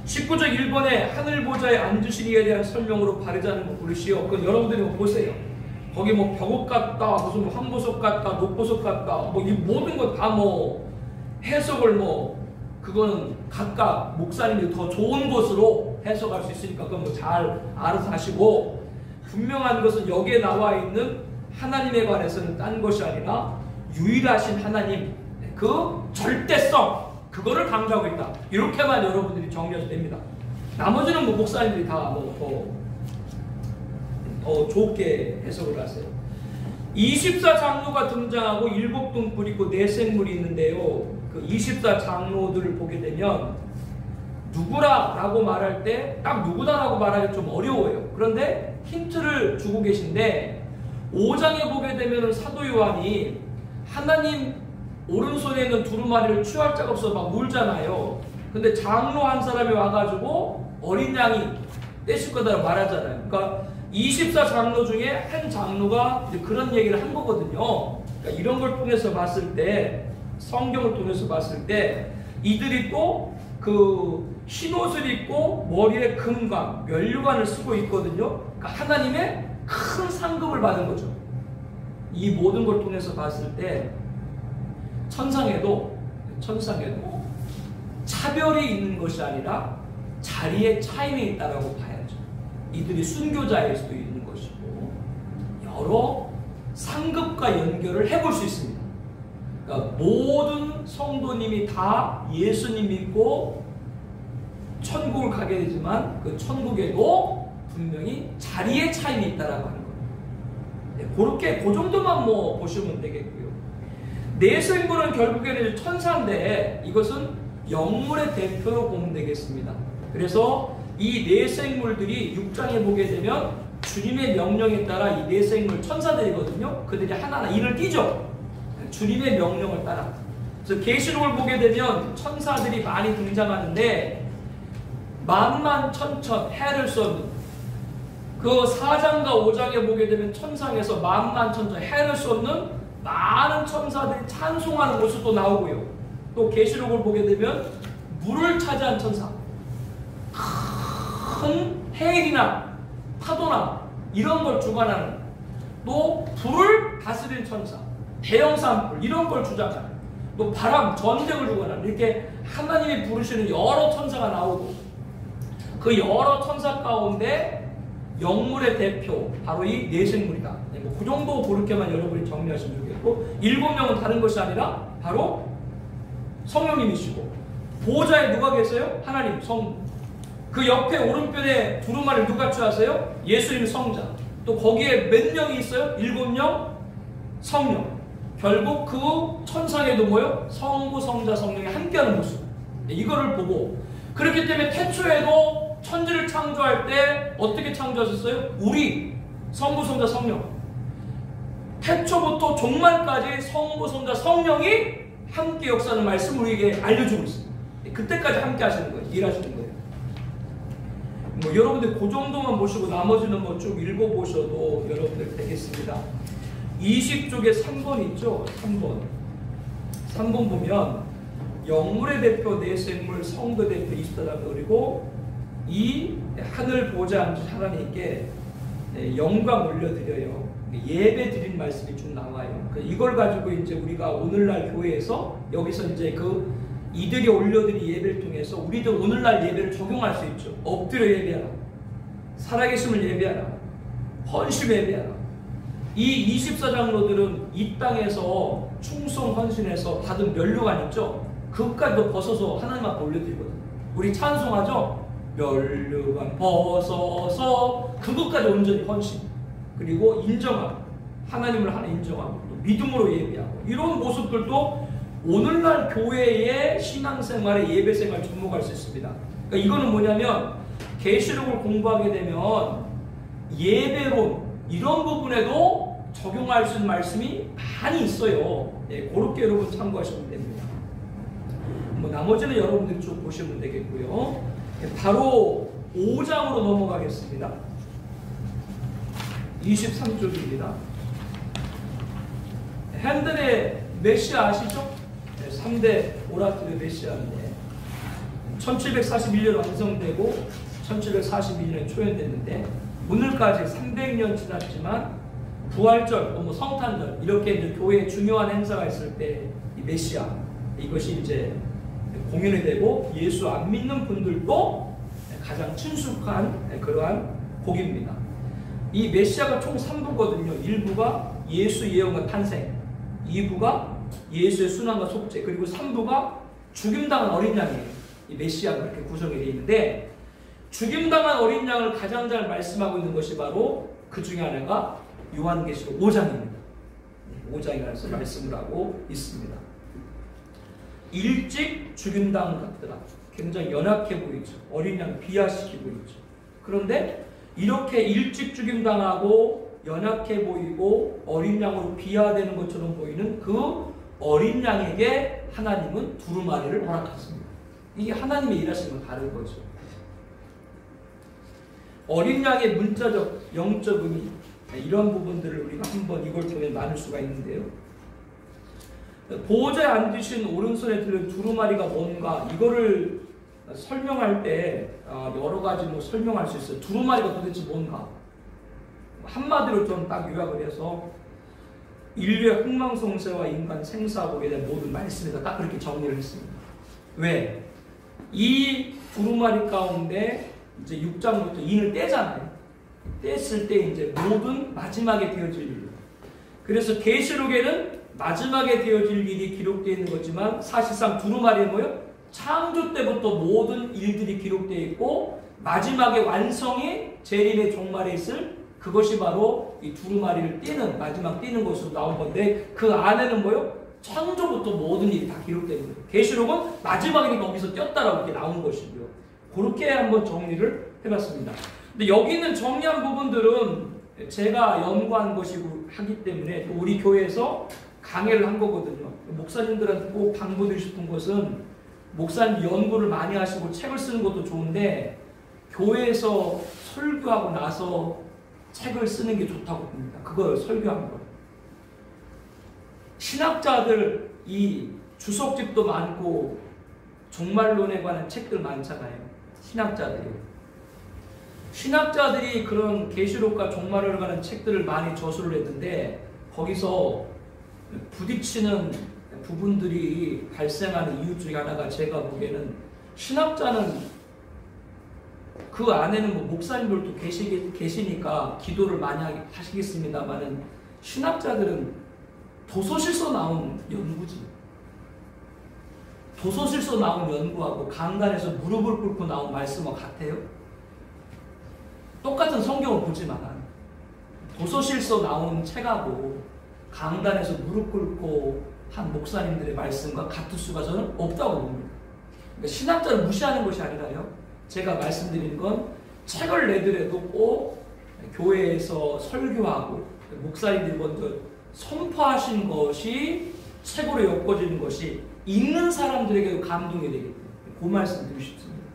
19절 1번에 하늘 보좌에 앉으신 이에 대한 설명으로 바르지 않은 거 고르시오. 그건 여러분들이 보세요. 거기 뭐 벽옥 같다, 무슨 황보석 같다, 녹보석 같다, 뭐 이 모든 것 다 뭐 해석을 뭐 그거는 각각 목사님이 더 좋은 것으로 해석할 수 있으니까 그건 뭐 잘 알아서 하시고, 분명한 것은 여기에 나와 있는 하나님에 관해서는 딴 것이 아니라 유일하신 하나님, 그 절대성, 그거를 강조하고 있다. 이렇게만 여러분들이 정리하셔도 됩니다. 나머지는 뭐 목사님들이 다 뭐 더 좋게 해석을 하세요. 24장로가 등장하고 7등불이 있고 4생물이 있는데요. 그 24장로들을 보게 되면 누구라고 말할 때 딱 누구다라고 말하기 좀 어려워요. 그런데 힌트를 주고 계신데 5장에 보게 되면 사도 요한이 하나님 오른손에 있는 두루마리를 취할 자가 없어 막 울잖아요. 근데 장로 한 사람이 와가지고 어린 양이 떼실 거다라고 말하잖아요. 그러니까 24장로 중에 한 장로가 이제 그런 얘기를 한 거거든요. 그러니까 이런 걸 통해서 봤을 때, 성경을 통해서 봤을 때 이들이 또 그 흰옷을 입고 머리에 금관, 면류관을 쓰고 있거든요. 그러니까 하나님의 큰 상급을 받은 거죠. 이 모든 걸 통해서 봤을 때 천상에도 차별이 있는 것이 아니라 자리의 차이가 있다라고 봐야죠. 이들이 순교자일 수도 있는 것이고 여러 상급과 연결을 해볼 수 있습니다. 그러니까 모든 성도님이 다 예수님 믿고 천국을 가게 되지만 그 천국에도 분명히 자리의 차이가 있다라고 하는 거예요. 네, 그렇게 그 정도만 뭐 보시면 되겠고요. 내생물은 결국에는 천사인데 이것은 영물의 대표로 보면 되겠습니다. 그래서 이 내생물들이 6장에 보게 되면 주님의 명령에 따라 이 내생물 천사들이거든요. 그들이 하나하나 일을 띄죠. 주님의 명령을 따라. 그래서 계시록을 보게 되면 천사들이 많이 등장하는데 만만천천 해를 수 없는, 그 4장과 5장에 보게 되면 천상에서 만만천천 해를 수 없는 많은 천사들이 찬송하는 모습도 나오고요. 또 계시록을 보게 되면 물을 차지한 천사, 큰 해일이나 파도나 이런 걸 주관하는, 또 불을 다스리는 천사, 대형 산불 이런 걸 주장하는, 또 바람, 전쟁을 주관하는, 이렇게 하나님이 부르시는 여러 천사가 나오고 그 여러 천사 가운데 영물의 대표 바로 이 내생물이다. 뭐 그 정도 그렇게만 여러분이 정리하시면 되겠고, 7명은 다른 것이 아니라 바로 성령님이시고, 보호자에 누가 계세요? 하나님 성부. 그 옆에 오른편에 두루마리를 누가 취하세요? 예수님의 성자. 또 거기에 몇 명이 있어요? 7명 성령. 결국 그 천상에도 뭐요? 성부, 성자, 성령이 함께하는 모습. 이거를 보고, 그렇기 때문에 태초에도 천지를 창조할 때 어떻게 창조하셨어요? 우리 성부, 성자, 성령. 태초부터 종말까지 성부, 성자, 성령이 함께 역사하는 말씀을 우리에게 알려주고 있습니다. 그때까지 함께 하시는 거예요. 일하시는 거예요. 뭐 여러분들 그 정도만 보시고 나머지는 뭐 쭉 읽어보셔도 여러분들 되겠습니다. 20쪽에 3번 있죠? 3번 보면 영물의 대표 내생물 성도 대표 24장 그리고 이 하늘 보좌 앉으신 하나님께 영광 올려드려요. 예배 드린 말씀이 쭉 나와요. 이걸 가지고 이제 우리가 오늘날 교회에서 여기서 이제 그 이들이 올려드린 예배를 통해서 우리도 오늘날 예배를 적용할 수 있죠. 엎드려 예배하라. 살아계심을 예배하라. 헌신 예배하라. 이 24장로들은 이 땅에서 충성 헌신해서 받은 면류관 있죠. 그것까지도 벗어서 하나님 앞에 올려드리거든요. 우리 찬송하죠. 면류관 벗어서 그것까지 온전히 헌신. 그리고 인정하고 하나님을 하나 인정하고 또 믿음으로 예배하고 이런 모습들도 오늘날 교회의 신앙생활의 예배생활 접목할 수 있습니다. 그러니까 이거는 뭐냐면 계시록을 공부하게 되면 예배론 이런 부분에도 적용할 수 있는 말씀이 많이 있어요. 그렇게 여러분 참고하시면 됩니다. 뭐 나머지는 여러분들이 쭉 보시면 되겠고요. 바로 5장으로 넘어가겠습니다. 23쪽입니다. 핸델의 메시아 아시죠? 3대 오라클의 메시아인데 1741년 완성되고 1742년에 초연됐는데 오늘까지 300년 지났지만 부활절, 뭐 성탄절 이렇게 이제 교회에 중요한 행사가 있을 때 이 메시아 이것이 이제 공연이 되고 예수 안 믿는 분들도 가장 친숙한 그러한 곡입니다. 이 메시아가 총 3부거든요. 1부가 예수 예언과 탄생, 2부가 예수의 순환과 속죄, 그리고 3부가 죽임당한 어린 양이에요. 이 메시아가 이렇게 구성이 되어 있는데 죽임당한 어린 양을 가장 잘 말씀하고 있는 것이 바로 그 중에 하나가 요한계시록 5장입니다. 5장이라서 말씀을 하고 있습니다. 일찍 죽임당한 것들아 굉장히 연약해 보이죠. 어린 양 비하시키고 있죠. 그런데 이렇게 일찍 죽임당하고 연약해 보이고 어린 양으로 비하되는 것처럼 보이는 그 어린 양에게 하나님은 두루마리를 허락했습니다. 이게 하나님의 일하심과 다른 거죠. 어린 양의 문자적, 영적 의미 이런 부분들을 우리가 한번 이걸 통해 나눌 수가 있는데요. 보호자에 앉으신 오른손에 들은 두루마리가 뭔가 이거를 설명할 때 여러 가지 뭐 설명할 수 있어요. 두루마리가 도대체 뭔가 한마디로 좀 딱 요약을 해서 인류의 흥망성쇠와 인간 생사복에 대한 모든 말씀에서 딱 그렇게 정리를 했습니다. 왜? 이 두루마리 가운데 이제 6장부터 인을 떼잖아요. 뗐을 때 이제 모든 마지막에 되어질 일. 그래서 계시록에는 마지막에 되어질 일이 기록되어 있는 거지만 사실상 두루마리는 뭐예요? 창조 때부터 모든 일들이 기록되어 있고 마지막에 완성이 재림의 종말에 있을 그것이 바로 이 두루마리를 띄는 마지막 띄는 것으로 나온 건데 그 안에는 뭐예요? 창조부터 모든 일이 다 기록되는 거예요. 계시록은 마지막이니까 거기서 띄었다라고 이렇게 나온 것이고요. 그렇게 한번 정리를 해봤습니다. 근데 여기 있는 정리한 부분들은 제가 연구한 것이고 하기 때문에 우리 교회에서 강의를 한 거거든요. 목사님들한테 꼭 당부드리고 싶은 것은 목사님 연구를 많이 하시고 책을 쓰는 것도 좋은데 교회에서 설교하고 나서 책을 쓰는 게 좋다고 봅니다. 그걸 설교한 거. 신학자들 이 주석집도 많고 종말론에 관한 책들 많잖아요. 신학자들이 그런 계시록과 종말론에 관한 책들을 많이 저술을 했는데 거기서 부딪히는 부분들이 발생하는 이유 중에 하나가 제가 보기에는 신학자는 그 안에는 뭐 목사님들도 계시니까 기도를 많이 하시겠습니다만은 신학자들은 도서실서 나온 연구지. 도서실서 나온 연구하고 강단에서 무릎을 꿇고 나온 말씀과 같아요? 똑같은 성경을 보지만 도서실서 나온 책하고 강단에서 무릎 꿇고 한 목사님들의 말씀과 같을 수가 저는 없다고 봅니다. 그러니까 신학자를 무시하는 것이 아니라요. 제가 말씀드리는 건 책을 내더라도 꼭 교회에서 설교하고 목사님들이 먼저 선포하신 것이 책으로 엮어지는 것이 읽는 사람들에게도 감동이 되기 때문에 그 말씀 드리고 싶습니다.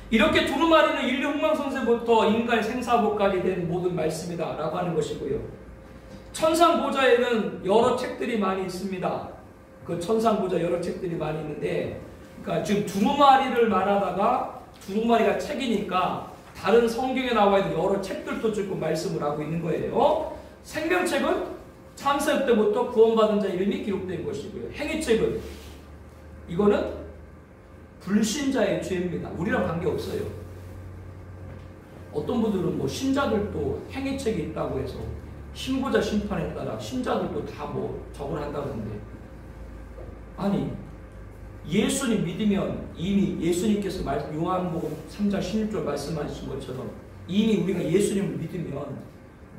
이렇게 두루마리는 인류 흥망성쇠부터 인간의 생사복까지 된 모든 말씀이다 라고 하는 것이고요. 천상보좌에는 여러 책들이 많이 있습니다. 그 천상보좌 여러 책들이 많이 있는데, 그러니까 지금 두루마리를 말하다가 두루마리가 책이니까 다른 성경에 나와 있는 여러 책들도 조금 말씀을 하고 있는 거예요. 생명책은 창세 때부터 구원받은 자 이름이 기록된 것이고요. 행위책은 이거는 불신자의 죄입니다. 우리랑 관계없어요. 어떤 분들은 뭐 신자들도 행위책이 있다고 해서 신고자 심판에 따라 신자들도 다 뭐 적을 한다는데, 아니 예수님 믿으면 이미 예수님께서 요한복음 3장 16절 말씀하신 것처럼 이미 우리가 예수님을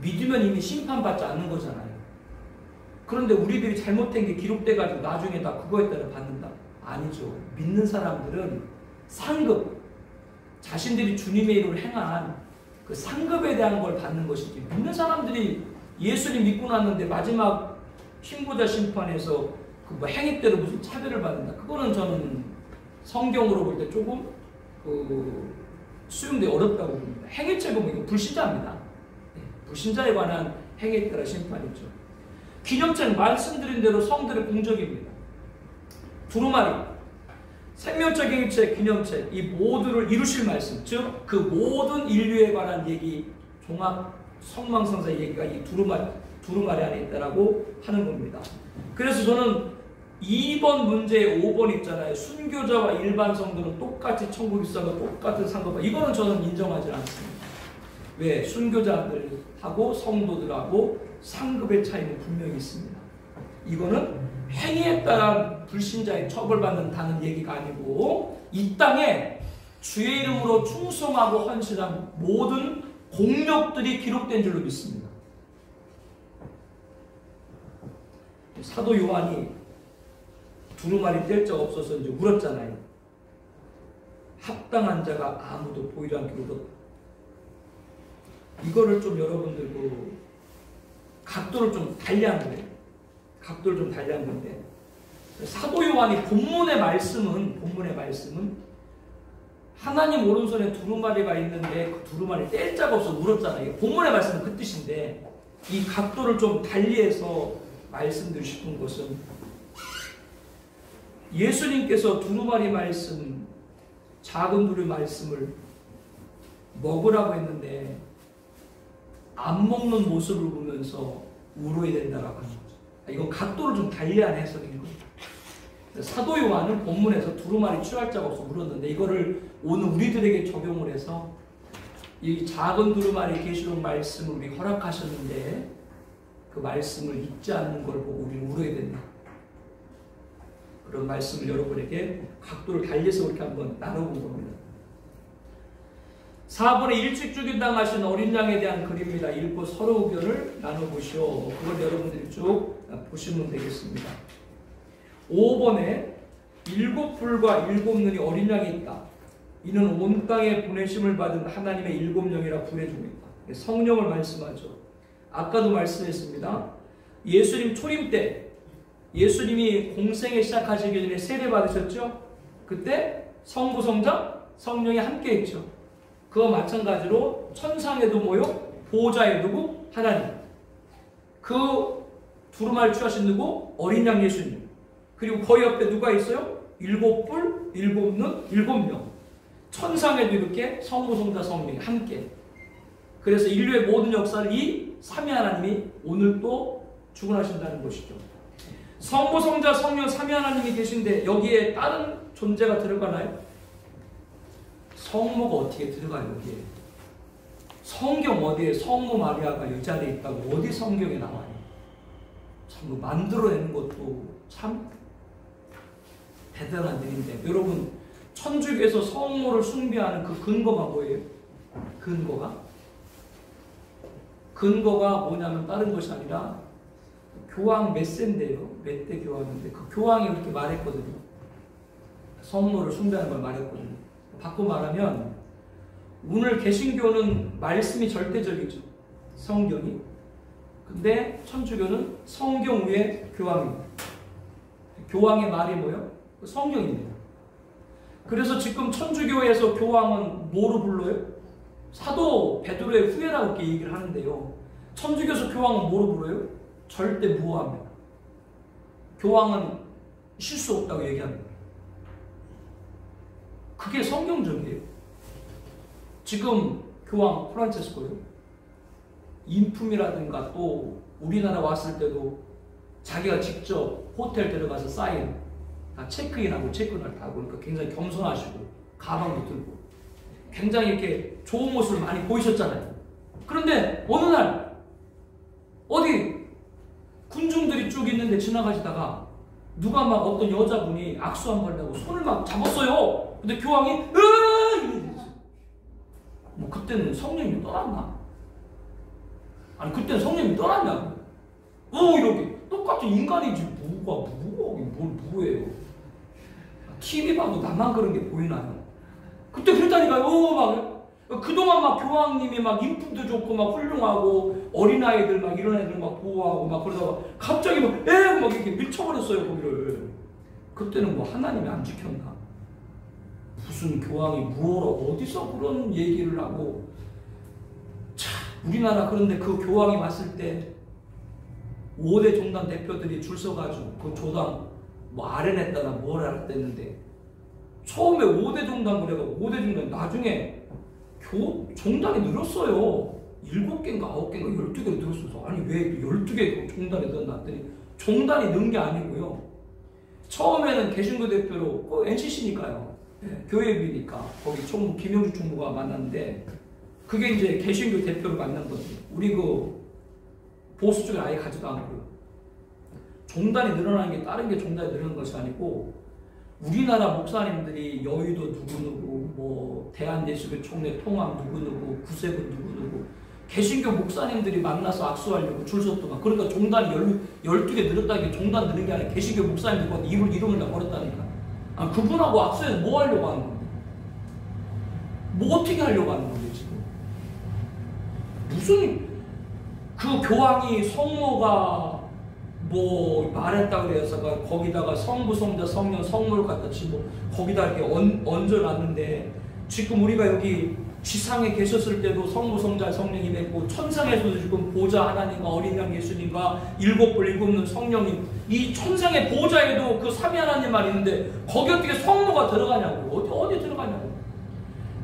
믿으면 이미 심판받지 않는 거잖아요. 그런데 우리들이 잘못된 게 기록돼가지고 나중에 다 그거에 따라 받는다? 아니죠. 믿는 사람들은 상급, 자신들이 주님의 일을 행한 그 상급에 대한 걸 받는 것이지, 믿는 사람들이 예수님 믿고 났는데 마지막 신고자 심판에서 그 뭐 행위대로 무슨 차별을 받는다? 그거는 저는 성경으로 볼 때 조금 수용되기 어렵다고 봅니다. 행위죄 보면 이거 불신자입니다. 불신자에 관한 행위에 따라 심판이죠. 기념책, 말씀드린 대로 성들의 공적입니다. 두루마리, 생명책, 행위책, 기념책, 이 모두를 이루실 말씀, 즉 그 모든 인류에 관한 얘기, 종합 성망성사 얘기가 이 두루마리 안에 있다라고 하는 겁니다. 그래서 저는 2번 문제에 5번 있잖아요. 순교자와 일반 성도는 똑같이 천국 입사가 똑같은 상급받아. 이거는 저는 인정하지 않습니다. 왜? 순교자들하고 성도들하고 상급의 차이는 분명히 있습니다. 이거는 행위에 따라 불신자의 처벌받는다는 얘기가 아니고, 이 땅에 주의 이름으로 충성하고 헌신한 모든 공력들이 기록된 줄로 믿습니다. 사도 요한이 두루마리 뗄 자 없어서 이제 울었잖아요. 합당한 자가 아무도 보이지 않게 울었다. 이거를 좀 여러분들 각도를 좀 달리한 거예요. 각도를 좀 달리한 건데, 사도 요한이 본문의 말씀은 하나님 오른손에 두루마리가 있는데 그 두루마리 뗄 자가 없어서 울었잖아요. 본문의 말씀은 그 뜻인데, 이 각도를 좀 달리해서 말씀드리고 싶은 것은, 예수님께서 두루마리 말씀, 작은 두루마리 말씀을 먹으라고 했는데 안 먹는 모습을 보면서 울어야 된다라고 하는 거죠. 이건 각도를 좀 달리한 해석인 거예요. 사도 요한은 본문에서 두루마리 취할 자가 없어 울었는데, 이거를 오늘 우리들에게 적용을 해서 이 작은 두루마리 계시록 말씀을 우리 허락하셨는데 그 말씀을 잊지 않는 걸 보고 우리는 울어야 된다. 그런 말씀을 여러분에게 각도를 달리해서 이렇게 한번 나눠본 겁니다. 4번에 일찍 죽임당하신 어린 양에 대한 글입니다. 읽고 서로 의견을 나눠보시오. 그걸 여러분들이 쭉 보시면 되겠습니다. 5번에 7불과 7눈이 어린 양이 있다. 이는 온 땅에 보내심을 받은 하나님의 7영이라 부해주고 있다. 성령을 말씀하죠. 아까도 말씀했습니다. 예수님 초림 때 예수님이 공생에 시작하시기 전에 세례 받으셨죠? 그때 성부, 성자, 성령이 함께 했죠. 그와 마찬가지로 천상에도 모여 보호자에 누구? 하나님. 그 두루마리 취하신 누구? 어린 양 예수님. 그리고 거기 옆에 누가 있어요? 7뿔, 7눈, 7명. 천상에도 이렇게 성부, 성자, 성령이 함께. 그래서 인류의 모든 역사를 이 삼위 하나님이 오늘 또 주관하신다는 것이죠. 성부, 성자, 성령 삼위 하나님이 계신데 여기에 다른 존재가 들어가나요? 성모가 어떻게 들어가요, 여기에? 성경 어디에 성모 마리아가 이 자리에 있다고 어디 성경에 나와요? 참 만들어내는 것도 참 대단한 일인데, 여러분 천주교에서 성모를 숭배하는 그 근거가 뭐예요? 근거가 뭐냐면 다른 것이 아니라 교황 몇 세인데요? 몇 대 교황인데 그 교황이 이렇게 말했거든요. 성모를 숭배하는 걸 말했거든요. 바꿔 말하면 오늘 개신교는 말씀이 절대적이죠. 성경이. 근데 천주교는 성경 위에 교황입니다. 교황의 말이 뭐예요? 성경입니다. 그래서 지금 천주교에서 교황은 뭐로 불러요? 사도 베드로의 후예라고 이렇게 얘기를 하는데요. 천주교에서 교황은 뭐로 불러요? 절대 무호합니다. 교황은 실수 없다고 얘기합니다. 그게 성경적이에요. 지금 교황 프란체스코요. 인품이라든가 또 우리나라 왔을 때도 자기가 직접 호텔 들어가서 사인 다 체크인하고 체크인을 다 하고, 그러니까 굉장히 겸손하시고 가방도 들고 굉장히 이렇게 좋은 모습을 많이 보이셨잖아요. 그런데 어느 날 어디 군중들이 쭉 있는데 지나가시다가 누가 막 어떤 여자분이 악수 한 번 하려고 손을 막 잡았어요. 근데 교황이 뭐 그때는 성령이 떠났나? 아니 그때는 성령이 떠났냐고. 이렇게 똑같은 인간이지 뭐가 뭐예요? TV 봐도 나만 그런 게 보이나요? 그때 그랬다니까요. 막 그동안 막 교황님이 막 인품도 좋고 막 훌륭하고 어린아이들 막 이런 애들 막 보호하고 막 그러다가 갑자기 막 이렇게 밀쳐버렸어요 거기를. 그때는 뭐 하나님이 안 지켰나? 무슨 교황이 무엇을 어디서 그런 얘기를 하고. 참 우리나라 그런데 그 교황이 왔을 때 5대 종단 대표들이 줄 서가지고 그 조당 뭐 아련했다나 뭘 알았댔는데, 처음에 5대 종단 그래가지고 5대 종단 나중에 종단이 늘었어요. 7개인가 9개인가 12개로 늘었어요. 아니 왜 12개 종단이 늘었나 했더니 종단이 는 게 아니고요. 처음에는 개신교 대표로 NCC니까요. 교회비니까 거기 총무 김영주 총무가 만났는데 그게 이제 개신교 대표를 만난 거지. 우리 그 보수 쪽에 아예 가지도 않고 종단이 늘어나는 게 다른 게 종단이 늘어나는 것이 아니고, 우리나라 목사님들이 여의도 누구누구, 뭐 대한예수교 총회 통합 누구누구, 구세군 누구누구, 개신교 목사님들이 만나서 악수하려고 줄 섰더만. 그러니까 종단이 12개 늘었다는 게 종단 느는 게 아니라 개신교 목사님들과 이름을 다 버렸다니까. 아, 그분하고 악수해서 뭐 하려고 하는 건데? 뭐 어떻게 하려고 하는 건데 지금? 무슨 그 교황이 성모가 뭐 말했다 그래서 거기다가 성부, 성자, 성령, 성모를 갖다 치고 거기다 이렇게 얹어놨는데, 지금 우리가 여기 지상에 계셨을 때도 성부, 성자, 성령이 맺고, 천상에서도 지금 보좌 하나님과 어린 양 예수님과 7뿔 7눈 성령님, 이 천상의 보좌에도 그 삼위 하나님만 있는데 거기 어떻게 성모가 들어가냐고. 어디 들어가냐고.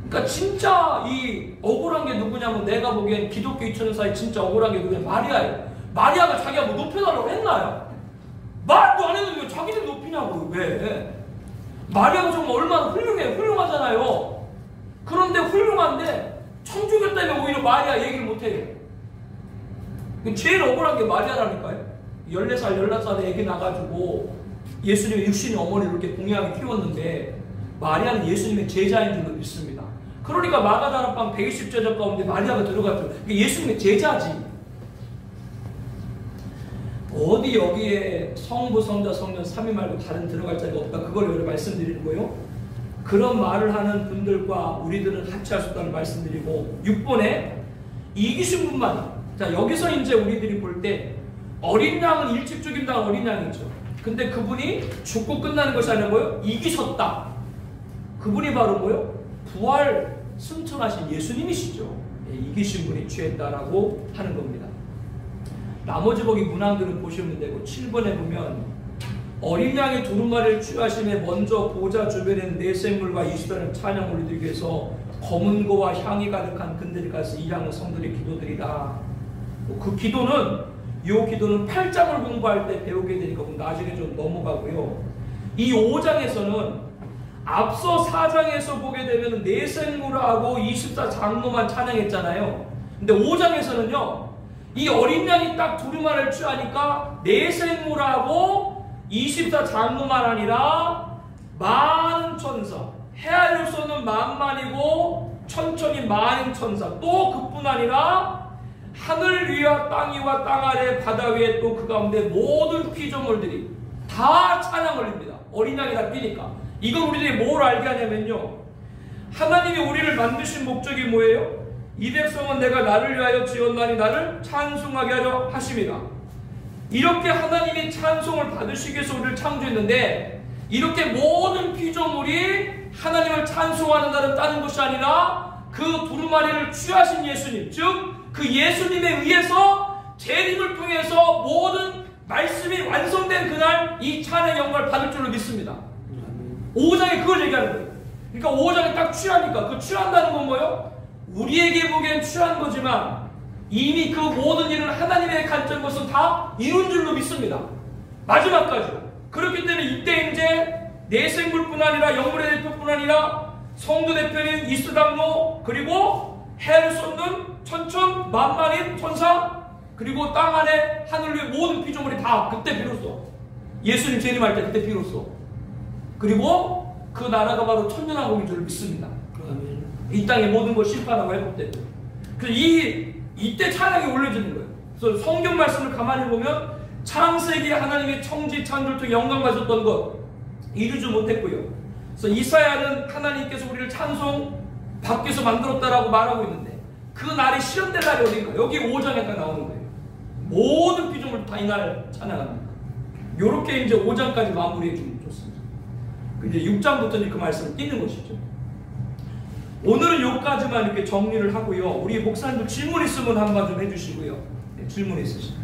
그러니까 진짜 이 억울한 게 누구냐면, 내가 보기엔 기독교 2000년사에 진짜 억울한 게 누구냐, 마리아예요. 마리아가 자기가 뭐 높여달라고 했나요? 말도 안 했는데 왜 자기들 높이냐고. 왜? 마리아가 정말 얼마나 훌륭하잖아요. 그런데 훌륭한데 천주교 때문에 오히려 마리아 얘기를 못해요. 제일 억울한 게 마리아라니까요. 14살 15살에 애기 낳아가지고 예수님의 육신의 어머니를 이렇게 공양하게 키웠는데, 마리아는 예수님의 제자인 줄로 믿습니다. 그러니까 마가다락방 120제자 가운데 마리아가 들어갔죠. 예수님의 제자지. 어디 여기에 성부, 성자, 성령, 삼위 말고 다른 들어갈 자리가 없다. 그걸 여기 말씀드리는 거예요. 그런 말을 하는 분들과 우리들은 같이 할 수 없다는 말씀드리고, 6번에 이기신 분만. 자, 여기서 이제 우리들이 볼 때 어린 양은 일찍 죽인다는 어린 양이죠. 근데 그분이 죽고 끝나는 것이 아니라 뭐예요? 이기셨다. 그분이 바로 뭐예요? 부활 승천하신 예수님이시죠. 이기신 분이 취했다라고 하는 겁니다. 나머지 거기 문항들은 보시면 되고, 7번에 보면 어린 양의 두루마리를 취하심에 먼저 보좌 주변에 네 생물과 20단을 찬양 올리기 위해서 검은 고와 향이 가득한 근들이 가서 이 양은 성들의 기도들이다. 그 기도는, 이 기도는 8장을 공부할 때 배우게 되니까 나중에 좀 넘어가고요. 이 5장에서는 앞서 4장에서 보게 되면 내생무라하고 24장로만 찬양했잖아요. 근데 5장에서는요, 이 어린 양이 딱 두루마리를 취하니까 내생무라하고 24장로만 아니라 많은 천사, 헤아릴 수 없는 만만이고 천천히 많은 천사, 또 그뿐 아니라 하늘 위와 땅 위와 땅 아래 바다 위에 또 그 가운데 모든 피조물들이 다 찬양 올립니다. 어린 양이 다 뛰니까. 이건 우리들이 뭘 알게 하냐면요, 하나님이 우리를 만드신 목적이 뭐예요? 이 백성은 내가 나를 위하여 지었나니 나를 찬송하게 하려 하심이라. 이렇게 하나님이 찬송을 받으시기 위해서 우리를 창조했는데, 이렇게 모든 피조물이 하나님을 찬송하는 다른 것이 아니라 그 두루마리를 취하신 예수님, 즉 그 예수님에 의해서 재림을 통해서 모든 말씀이 완성된 그날 이 찬양 영광을 받을 줄로 믿습니다. 5장에 그걸 얘기하는 거예요. 그러니까 5장에 딱 취하니까, 그 취한다는 건 뭐예요? 우리에게 보기엔 취한 거지만 이미 그 모든 일은 하나님의 관점 것은 다 이룬 줄로 믿습니다. 마지막까지. 그렇기 때문에 이때 이제 내생물뿐 아니라 영물의 대표뿐 아니라 성도 대표인 이스당로, 그리고 헤아릴 수 없는 천천 만만인 천사, 그리고 땅 안에 하늘 위의 모든 피조물이 다 그때 비로소 예수님 재림할 때 그때 비로소, 그리고 그 나라가 바로 천년왕국인 줄 믿습니다. 이 땅의 모든 것 심판하고 회복되고. 그래서 이때 찬양이 올려지는 거예요. 그래서 성경 말씀을 가만히 보면 창세기 하나님의 청지 창조를 통해 영광 받았던 것 이루지 못했고요. 그래서 이사야는 하나님께서 우리를 찬송 밖에서 만들었다라고 말하고 있는데, 그 날이 실현될 날이 어딘가? 여기 5장에 딱 나오는 거예요. 모든 피조물 다 이날 찬양합니다. 요렇게 이제 5장까지 마무리해 주면 좋습니다. 이제 6장부터는 그 말씀을 띄는 것이죠. 오늘은 여기까지만 이렇게 정리를 하고요. 우리 목사님들 질문 있으면 한번 좀 해주시고요. 네, 질문 있으시면.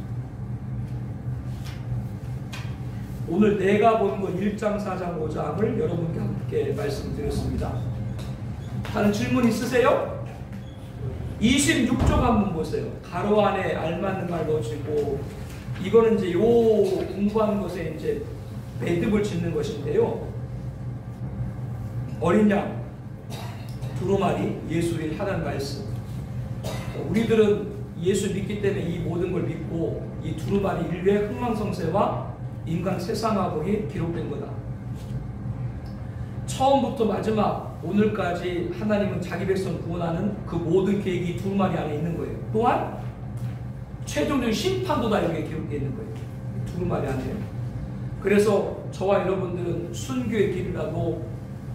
오늘 내가 본 건 1장, 4장, 5장을 여러분께 함께 말씀드렸습니다. 다른 질문 있으세요? 26쪽 한번 보세요. 가로 안에 알맞는 말 넣어주고, 이거는 이제 요 공부한 것에 이제 매듭을 짓는 것인데요. 어린 양, 두루마리, 예수를 하라는 말씀. 우리들은 예수 믿기 때문에 이 모든 걸 믿고, 이 두루마리 인류의 흥망성쇠와 인간 세상화복이 기록된 거다. 처음부터 마지막 오늘까지 하나님은 자기 백성 구원하는 그 모든 계획이 두루마리 안에 있는 거예요. 또한 최종적인 심판도 다 여기에 기록되어 있는 거예요. 두루마리 안에. 그래서 저와 여러분들은 순교의 길이라도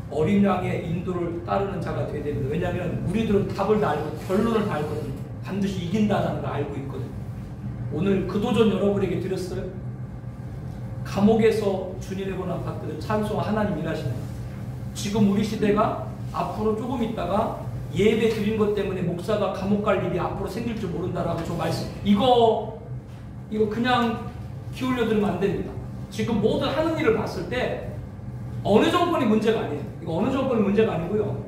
어린 양의 인도를 따르는 자가 되어야 됩니다. 왜냐하면 우리들은 답을 다 알고 결론을 다 알거든요. 반드시 이긴다는 걸 알고 있거든요. 오늘 그 도전 여러분에게 드렸어요. 감옥에서 주님의 고난 받들은 찬송 하나님 일하시는. 지금 우리 시대가 앞으로 조금 있다가 예배 드린 것 때문에 목사가 감옥 갈 일이 앞으로 생길 줄 모른다라고 저 말씀. 이거 그냥 기울여 들으면 안 됩니다. 지금 모든 하는 일을 봤을 때 어느 정권이 문제가 아니에요. 이거 어느 정권이 문제가 아니고요.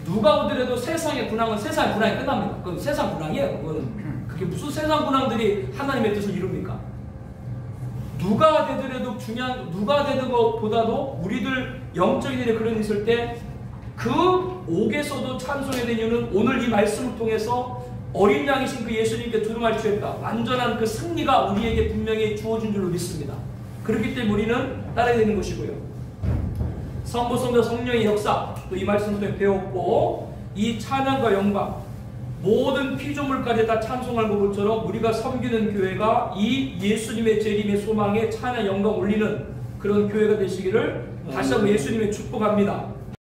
누가 오더라도 세상의 군왕은 세상의 군왕이 끝납니다. 그건 세상 군왕이에요. 그거는. 그게 무슨 세상 군왕들이 하나님의 뜻을 이룹니까? 누가 되더라도 누가 되는 것보다도 우리들 영적인 일에 그런 일이 있을 때 그 옥에서도 찬송해야 되는 이유는 오늘 이 말씀을 통해서 어린 양이신 그 예수님께 두루마리 취했다. 완전한 그 승리가 우리에게 분명히 주어진 줄로 믿습니다. 그렇기 때문에 우리는 따라야 되는 것이고요. 성부, 성자, 성령의 역사 또 이 말씀을 통해 배웠고, 이 찬양과 영광 모든 피조물까지 다 찬송할 것처럼 우리가 섬기는 교회가 이 예수님의 재림의 소망에 찬양 영광 올리는 그런 교회가 되시기를 다시 한번 예수님의 축복합니다.